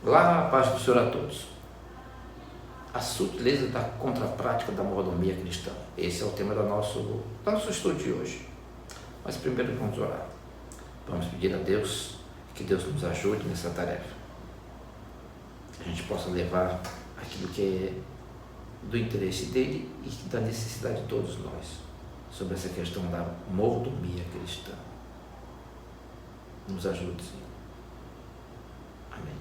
Lá, a paz do Senhor a todos. A sutileza da contraprática da mordomia cristã. Esse é o tema do nosso estudo de hoje. Mas primeiro vamos orar. Vamos pedir a Deus que Deus nos ajude nessa tarefa. Que a gente possa levar aquilo que é do interesse dele e da necessidade de todos nós sobre essa questão da mordomia cristã. Nos ajude, Senhor. Amém.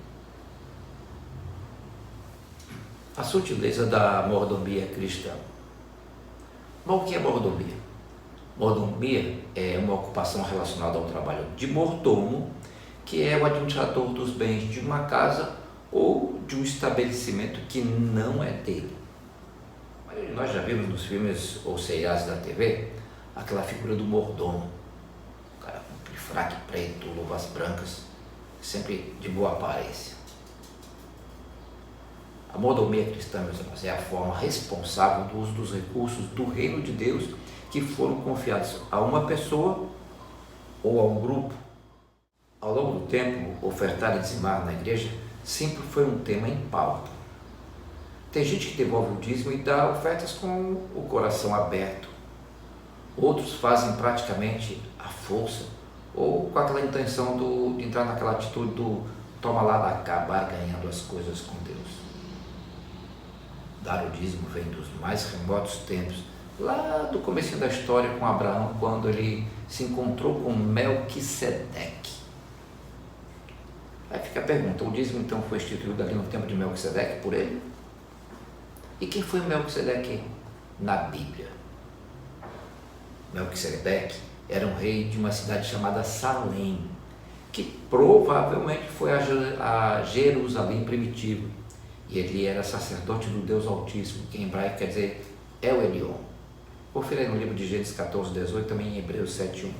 A sutileza da mordomia cristã. Bom, o que é mordomia? Mordomia é uma ocupação relacionada ao trabalho de mordomo, que é o administrador dos bens de uma casa ou de um estabelecimento que não é dele. Nós já vimos nos filmes ou seriados da TV aquela figura do mordomo, o cara com fraque preto, luvas brancas, sempre de boa aparência. A mordomia cristã, meus irmãos, é a forma responsável do uso dos recursos do reino de Deus que foram confiados a uma pessoa ou a um grupo. Ao longo do tempo, ofertar e dizimar na igreja sempre foi um tema em pauta. Tem gente que devolve o dízimo e dá ofertas com o coração aberto. Outros fazem praticamente à força ou com aquela intenção de entrar naquela atitude do toma lá da acabar ganhando as coisas com Deus. Dar o dízimo vem dos mais remotos tempos, lá do começo da história com Abraão, quando ele se encontrou com Melquisedeque. Aí fica a pergunta, o dízimo então foi instituído ali no tempo de Melquisedeque por ele? E quem foi Melquisedeque na Bíblia? Melquisedeque era um rei de uma cidade chamada Salém, que provavelmente foi a Jerusalém primitiva. E ele era sacerdote do Deus Altíssimo, que em hebraico quer dizer El Elyon. Confira aí no livro de Gênesis 14:18, também em Hebreus 7:1.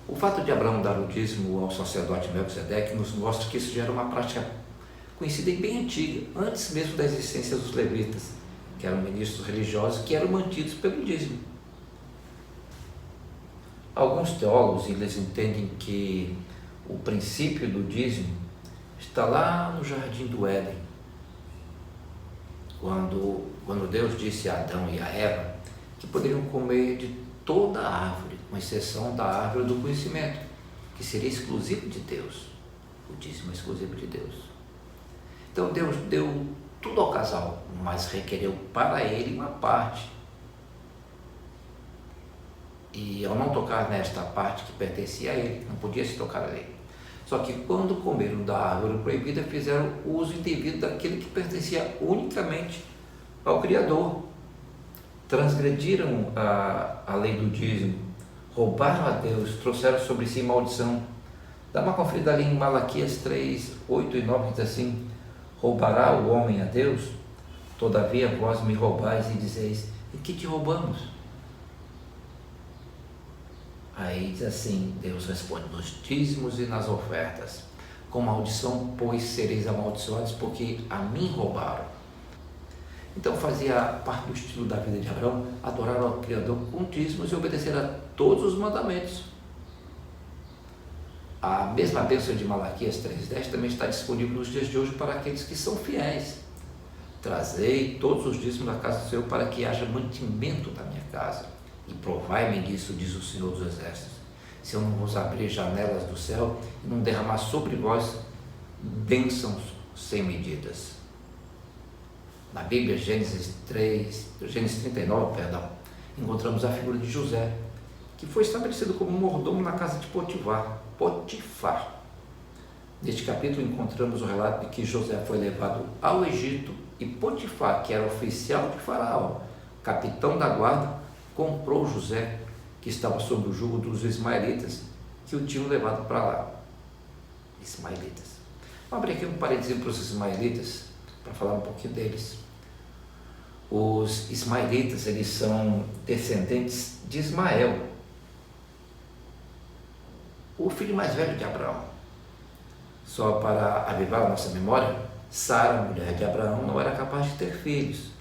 O fato de Abraão dar o dízimo ao sacerdote Melquisedeque nos mostra que isso já era uma prática conhecida e bem antiga, antes mesmo da existência dos levitas, que eram ministros religiosos que eram mantidos pelo dízimo. Alguns teólogos eles entendem que o princípio do dízimo está lá no jardim do Éden, quando Deus disse a Adão e a Eva que poderiam comer de toda a árvore, com exceção da árvore do conhecimento, que seria exclusivo de Deus. O dízimo é exclusivo de Deus. Então Deus deu tudo ao casal, mas requereu para ele uma parte. E ao não tocar nesta parte que pertencia a ele, não podia se tocar ali. Só que quando comeram da árvore proibida, fizeram o uso indevido daquele que pertencia unicamente ao Criador. Transgrediram a lei do dízimo, roubaram a Deus, trouxeram sobre si maldição. Dá uma conferida ali em Malaquias 3, 8 e 9, diz assim: roubará o homem a Deus? Todavia vós me roubais e dizeis, e que te roubamos? Aí diz assim, Deus responde, nos dízimos e nas ofertas, com maldição, pois sereis amaldiçoados, porque a mim roubaram. Então fazia parte do estilo da vida de Abraão, adorar ao Criador com dízimos e obedecer a todos os mandamentos. A mesma bênção de Malaquias 3,10 também está disponível nos dias de hoje para aqueles que são fiéis. Trazei todos os dízimos da casa do Senhor para que haja mantimento da minha casa. E provai-me disso, diz o Senhor dos Exércitos, se eu não vos abrir janelas do céu e não derramar sobre vós bênçãos sem medidas. Na Bíblia, Gênesis 39, encontramos a figura de José, que foi estabelecido como mordomo na casa de Potifar. Neste capítulo encontramos o relato de que José foi levado ao Egito e Potifar, que era oficial de Faraó, capitão da guarda, comprou José, que estava sob o jugo dos ismaelitas, que o tinham levado para lá. Ismaelitas. Vamos abrir aqui um parênteses para os ismaelitas, para falar um pouquinho deles. Os ismaelitas, eles são descendentes de Ismael, o filho mais velho de Abraão. Só para avivar a nossa memória, Sara, mulher de Abraão, não era capaz de ter filhos.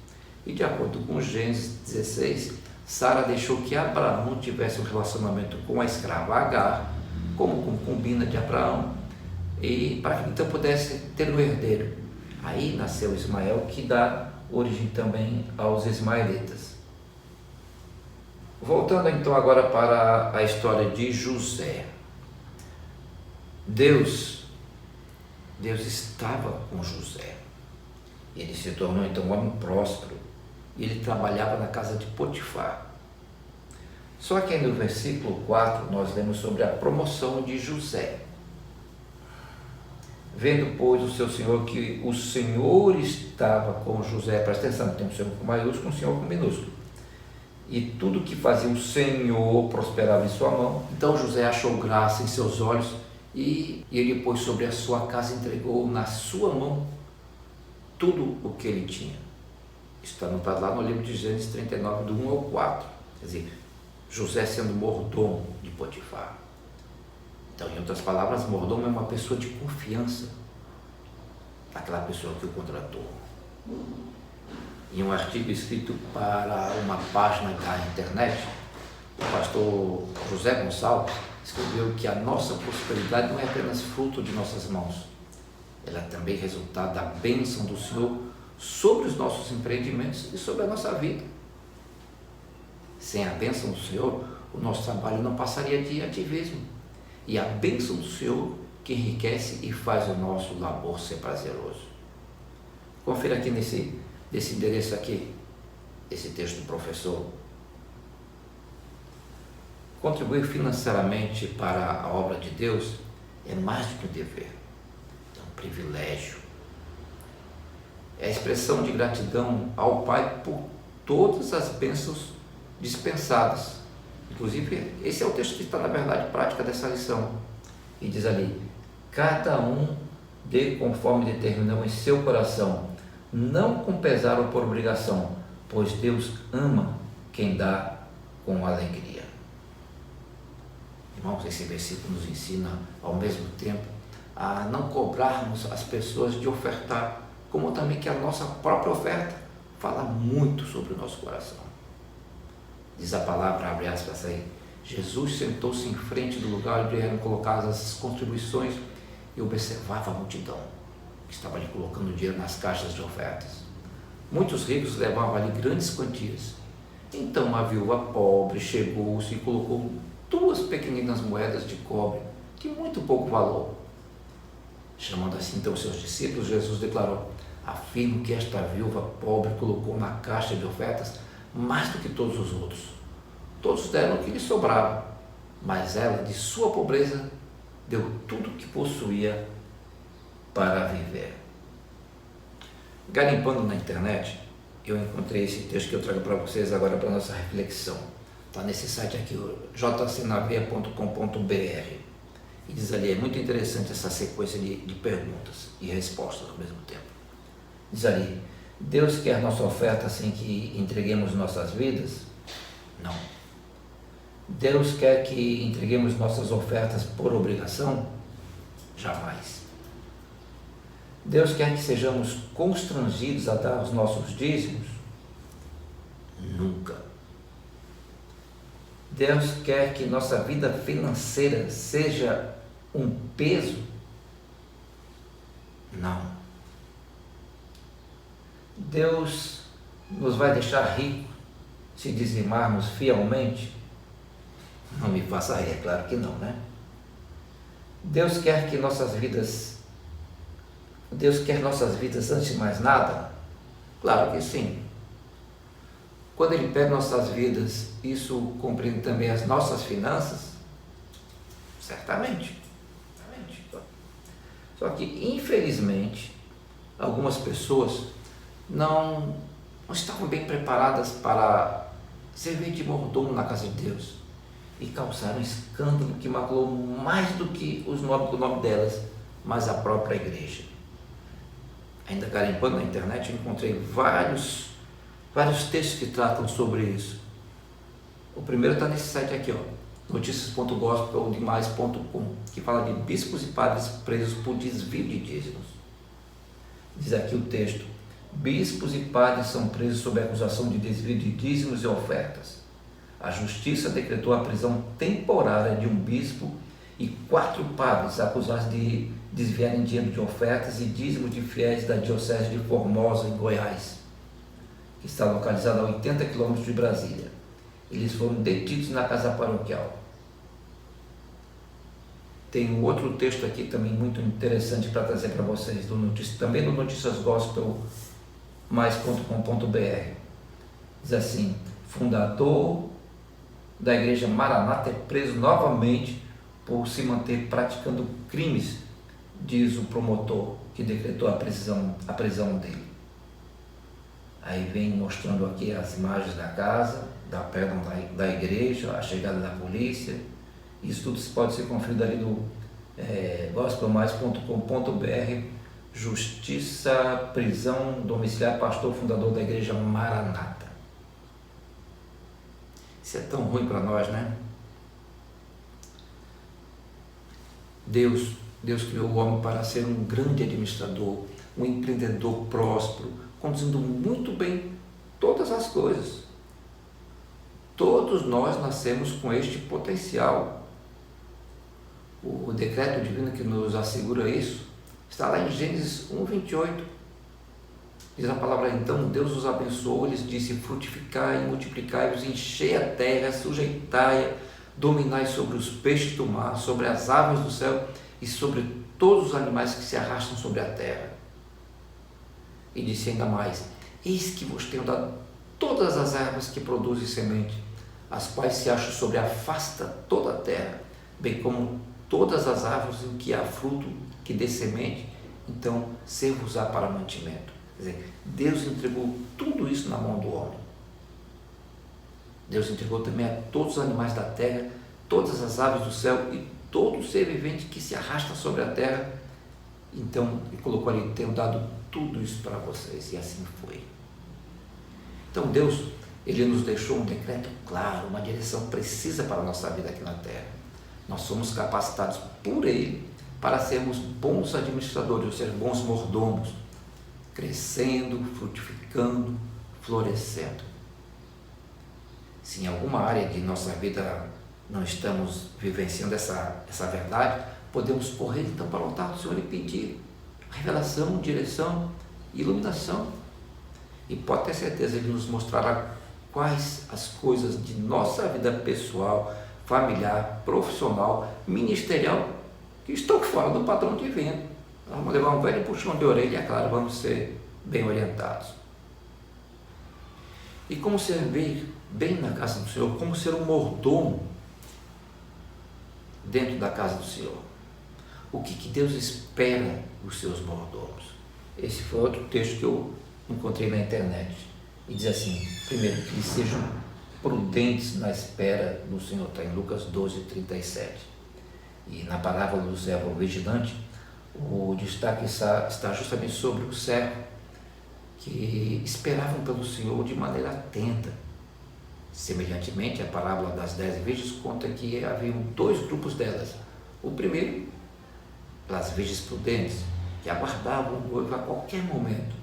E de acordo com Gênesis 16, Sara deixou que Abraão tivesse um relacionamento com a escrava Agar, como concubina de Abraão, e para que então pudesse ter um herdeiro. Aí nasceu Ismael, que dá origem também aos ismaelitas. Voltando então agora para a história de José. Deus estava com José. Ele se tornou então um homem próspero. E ele trabalhava na casa de Potifar. Só que aí no versículo 4 nós lemos sobre a promoção de José. Vendo, pois, o seu senhor que o Senhor estava com José, presta atenção, tem um Senhor com maiúsculo e um Senhor com minúsculo. E tudo que fazia o Senhor prosperava em sua mão. Então José achou graça em seus olhos e ele pôs sobre a sua casa e entregou na sua mão tudo o que ele tinha. Isso está anotado lá no livro de Gênesis 39, do 1 ao 4. Quer dizer, José sendo mordomo de Potifar. Então, em outras palavras, mordomo é uma pessoa de confiança daquela pessoa que o contratou. Em um artigo escrito para uma página da internet, o pastor José Gonçalves escreveu que a nossa prosperidade não é apenas fruto de nossas mãos, ela é também resultado da bênção do Senhor sobre os nossos empreendimentos e sobre a nossa vida. Sem a bênção do Senhor, o nosso trabalho não passaria de ativismo. E a bênção do Senhor que enriquece e faz o nosso labor ser prazeroso. Confira aqui nesse endereço aqui, esse texto do professor. Contribuir financeiramente para a obra de Deus é mais do que um dever, é um privilégio. É a expressão de gratidão ao Pai por todas as bênçãos dispensadas. Inclusive, esse é o texto que está na verdade prática dessa lição. E diz ali: cada um dê conforme determinou em seu coração, não com pesar ou por obrigação, pois Deus ama quem dá com alegria. Irmãos, esse versículo nos ensina ao mesmo tempo a não cobrarmos as pessoas de ofertar, como também que a nossa própria oferta fala muito sobre o nosso coração. Diz a palavra, abre aspas aí, Jesus sentou-se em frente do lugar onde eram colocadas as contribuições e observava a multidão que estava ali colocando dinheiro nas caixas de ofertas. Muitos ricos levavam ali grandes quantias. Então a viúva pobre chegou-se e colocou 2 pequeninas moedas de cobre de muito pouco valor. Chamando assim então seus discípulos, Jesus declarou: afirmo que esta viúva pobre colocou na caixa de ofertas mais do que todos os outros. Todos deram o que lhe sobrava, mas ela, de sua pobreza, deu tudo o que possuía para viver. Garimpando na internet, eu encontrei esse texto que eu trago para vocês agora para a nossa reflexão. Está nesse site aqui, jcnaveia.com.br. E diz ali, é muito interessante essa sequência de perguntas e respostas ao mesmo tempo. Diz ali: Deus quer nossa oferta sem que entreguemos nossas vidas? Não. Deus quer que entreguemos nossas ofertas por obrigação? Jamais. Deus quer que sejamos constrangidos a dar os nossos dízimos? Nunca. Deus quer que nossa vida financeira seja um peso? Não. Deus nos vai deixar ricos se dizimarmos fielmente? Não me faça rir, é claro que não, né? Deus quer nossas vidas antes de mais nada? Claro que sim. Quando Ele pega nossas vidas, isso compreende também as nossas finanças? Certamente. Só que, infelizmente, algumas pessoas não estavam bem preparadas para servir de mordomo na casa de Deus e causaram um escândalo que maculou mais do que o nome delas, mas a própria igreja. Ainda garimpando na internet, eu encontrei vários textos que tratam sobre isso. O primeiro está nesse site aqui, noticias.gospel.demais.com, que fala de bispos e padres presos por desvio de dízimos. Diz aqui o texto: bispos e padres são presos sob acusação de desvio de dízimos e ofertas. A justiça decretou a prisão temporária de um bispo e 4 padres acusados de desviarem dinheiro de ofertas e dízimos de fiéis da Diocese de Formosa, em Goiás, que está localizada a 80 quilômetros de Brasília. Eles foram detidos na casa paroquial. Tem um outro texto aqui também muito interessante para trazer para vocês, também do Notícias Gospel mais.com.br. Diz assim: fundador da igreja Maranata é preso novamente por se manter praticando crimes, diz o promotor que decretou a prisão dele. Aí vem mostrando aqui as imagens da casa, da igreja, a chegada da polícia. Isso tudo pode ser conferido ali no gospelmais.com.br. Justiça, prisão domiciliar, pastor fundador da igreja Maranata. Isso é tão ruim para nós, né? Deus criou o homem para ser um grande administrador, um empreendedor próspero, conduzindo muito bem todas as coisas. Todos nós nascemos com este potencial. O decreto divino que nos assegura isso está lá em Gênesis 1:28. Diz a palavra: então Deus os abençoou, lhes disse: frutificai e multiplicai-vos, enchei a terra, sujeitai-a, dominai sobre os peixes do mar, sobre as aves do céu e sobre todos os animais que se arrastam sobre a terra. E disse ainda mais: eis que vos tenho dado todas as ervas que produzem semente, as quais se acham sobre a face de toda a terra, bem como todas as árvores em que há fruto que dê semente, então ser-vos-á para mantimento. Quer dizer, Deus entregou tudo isso na mão do homem. Deus entregou também a todos os animais da terra, todas as aves do céu e todo ser vivente que se arrasta sobre a terra. Então, ele colocou ali: tenho dado tudo isso para vocês, e assim foi. Então Deus, ele nos deixou um decreto claro, uma direção precisa para a nossa vida aqui na terra. Nós somos capacitados por Ele para sermos bons administradores, ou seja, bons mordomos, crescendo, frutificando, florescendo. Se em alguma área de nossa vida não estamos vivenciando essa verdade, podemos correr então para o altar do Senhor e pedir revelação, direção e iluminação. E pode ter certeza, Ele nos mostrará quais as coisas de nossa vida pessoal, familiar, profissional, ministerial, que estão fora do padrão divino. Nós vamos levar um velho puxão de orelha e, é claro, vamos ser bem orientados. E como servir bem na casa do Senhor, como ser um mordomo dentro da casa do Senhor. O que Deus espera dos seus mordomos? Esse foi outro texto que eu encontrei na internet. E diz assim: primeiro, que eles sejam prudentes na espera do Senhor. Está em Lucas 12:37. E na parábola do servo vigilante, o destaque está justamente sobre o servo que esperavam pelo Senhor de maneira atenta. Semelhantemente, a parábola das 10 virgens conta que haviam 2 grupos delas. O primeiro, pelas virgens prudentes, que aguardavam o noivo a qualquer momento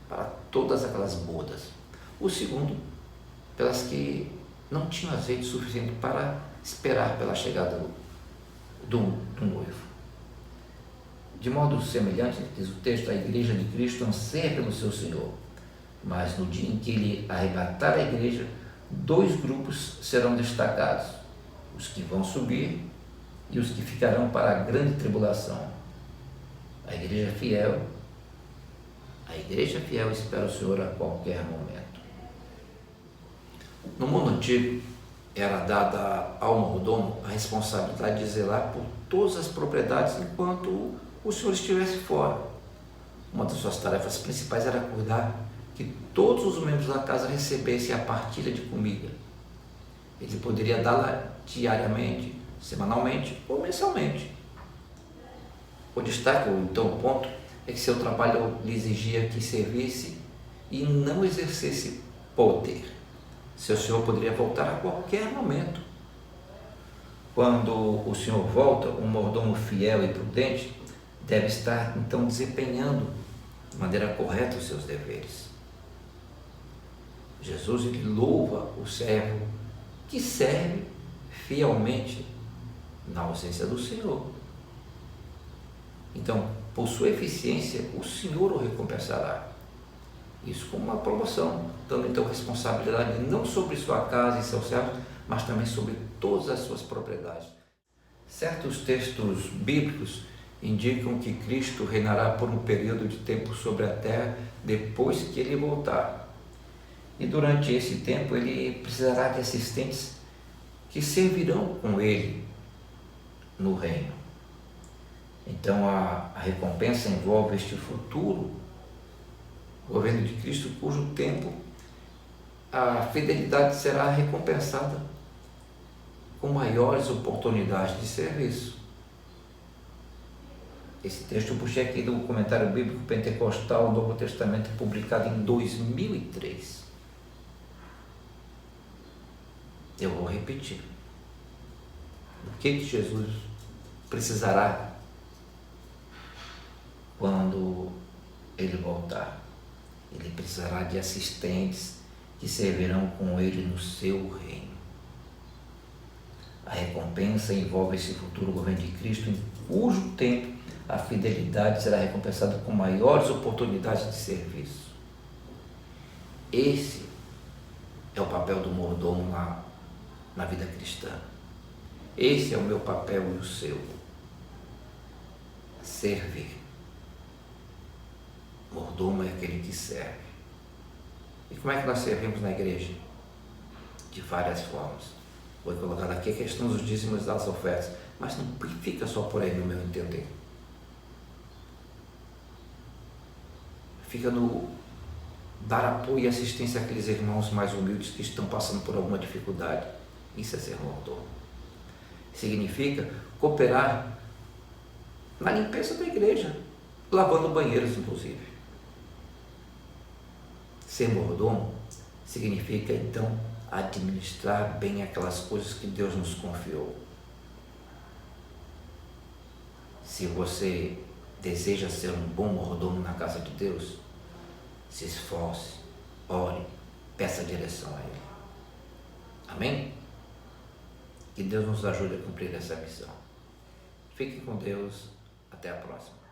para todas aquelas bodas. O segundo, pelas que não tinham azeite suficiente para esperar pela chegada do noivo. De modo semelhante, diz o texto, a igreja de Cristo anseia pelo seu Senhor, mas no dia em que Ele arrebatar a igreja, 2 grupos serão destacados: os que vão subir e os que ficarão para a grande tribulação. A igreja fiel espera o Senhor a qualquer momento. No mundo antigo, era dada ao mordomo a responsabilidade de zelar por todas as propriedades enquanto o Senhor estivesse fora. Uma das suas tarefas principais era cuidar que todos os membros da casa recebessem a partilha de comida. Ele poderia dá-la diariamente, semanalmente ou mensalmente. O destaque, ou então o ponto, é que seu trabalho lhe exigia que servisse e não exercesse poder. Seu Senhor poderia voltar a qualquer momento. Quando o Senhor volta, um mordomo fiel e prudente deve estar então desempenhando de maneira correta os seus deveres. Jesus, ele louva o servo que serve fielmente na ausência do Senhor. Então, por sua eficiência, o Senhor o recompensará. Isso como uma promoção, dando então responsabilidade não sobre sua casa e seus servos, mas também sobre todas as suas propriedades. Certos textos bíblicos indicam que Cristo reinará por um período de tempo sobre a terra depois que ele voltar. E durante esse tempo ele precisará de assistentes que servirão com ele no reino. Então a recompensa envolve este futuro governo de Cristo, cujo tempo a fidelidade será recompensada com maiores oportunidades de serviço. Esse texto eu puxei aqui do Comentário Bíblico Pentecostal do Novo Testamento, publicado em 2003. Eu vou repetir. O que Jesus precisará quando ele voltar? Ele precisará de assistentes que servirão com ele no seu reino. A recompensa envolve esse futuro governo de Cristo, em cujo tempo a fidelidade será recompensada com maiores oportunidades de serviço. Esse é o papel do mordomo na vida cristã. Esse é o meu papel e o seu. Servir. Mordomo é aquele que serve. E como é que nós servimos na igreja? De várias formas. Vou colocar aqui a questão dos dízimos e das ofertas, mas não fica só por aí, no meu entender. Fica no dar apoio e assistência àqueles irmãos mais humildes que estão passando por alguma dificuldade. Isso é ser mordomo. Significa cooperar na limpeza da igreja, lavando banheiros, inclusive. Ser mordomo significa, então, administrar bem aquelas coisas que Deus nos confiou. Se você deseja ser um bom mordomo na casa de Deus, se esforce, ore, peça direção a Ele. Amém? Que Deus nos ajude a cumprir essa missão. Fique com Deus. Até a próxima.